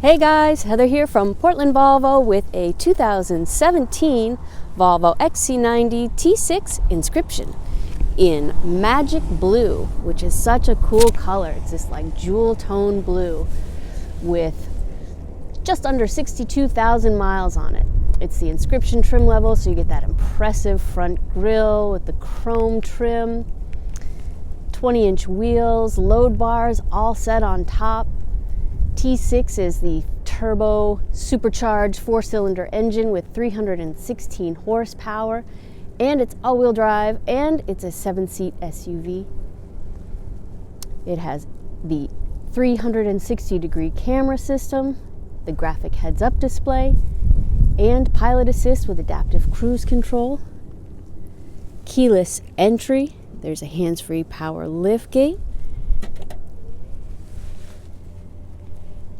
Hey guys, Heather here from Portland Volvo with a 2017 Volvo XC90 T6 Inscription in magic blue, which is such a cool color. It's this like jewel tone blue with just under 62,000 miles on it. It's the Inscription trim level, so you get that impressive front grille with the chrome trim, 20-inch wheels, load bars all set on top. T6 is the turbo supercharged 4-cylinder engine with 316 horsepower, and it's all-wheel drive, and it's a 7-seat SUV. It has the 360-degree camera system, the graphic heads-up display, and pilot assist with adaptive cruise control, keyless entry. There's a hands-free power liftgate.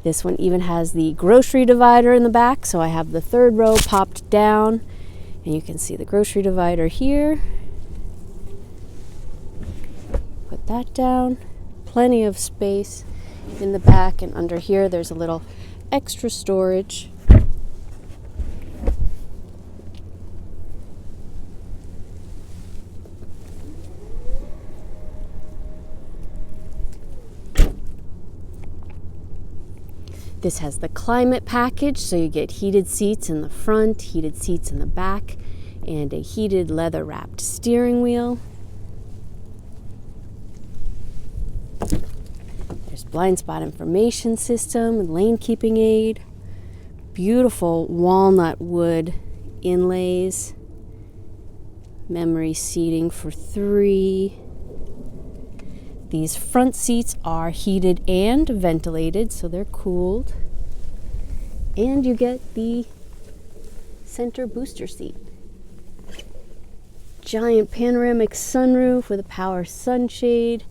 This one even has the grocery divider in the back, so I have the third row popped down, and you can see the grocery divider here. Put that down. Plenty of space in the back, and under here there's a little extra storage. This has the climate package, so you get heated seats in the front, heated seats in the back, and a heated leather-wrapped steering wheel. There's blind spot information system, lane keeping aid, beautiful walnut wood inlays, memory seating for 3. These front seats are heated and ventilated, so they're cooled. And you get the center booster seat. Giant panoramic sunroof with a power sunshade.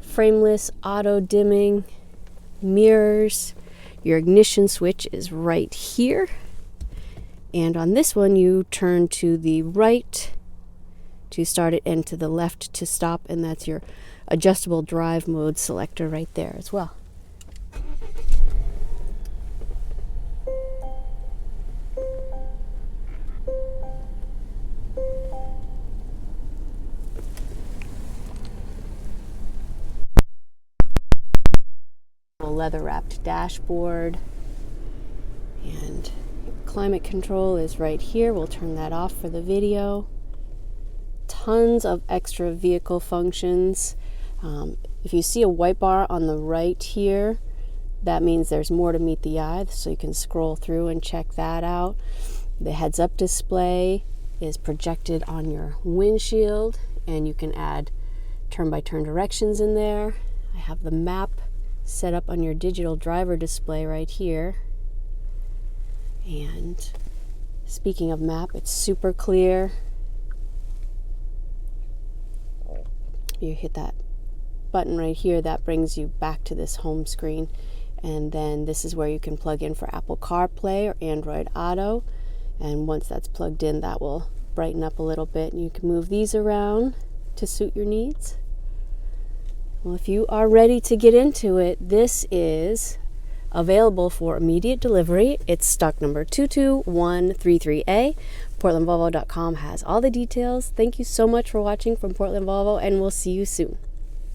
Frameless auto dimming. Mirrors. Your ignition switch is right here. And on this one, you turn to the right to start it and to the left to stop, and that's your adjustable drive mode selector right there as well. Leather wrapped dashboard, and climate control is right here. We'll turn that off for the video. Tons of extra vehicle functions. If you see a white bar on the right here, that means there's more to meet the eye, so you can scroll through and check that out. The heads-up display is projected on your windshield, and you can add turn-by-turn directions in there. I have the map set up on your digital driver display right here. And speaking of map, it's super clear. You hit that button right here, that brings you back to this home screen, and then this is where you can plug in for Apple CarPlay or Android Auto, and once that's plugged in, that will brighten up a little bit, and you can move these around to suit your needs. Well, if you are ready to get into it, this is available for immediate delivery. It's stock number 22133A. PortlandVolvo.com has all the details. Thank you so much for watching from Portland Volvo, and we'll see you soon.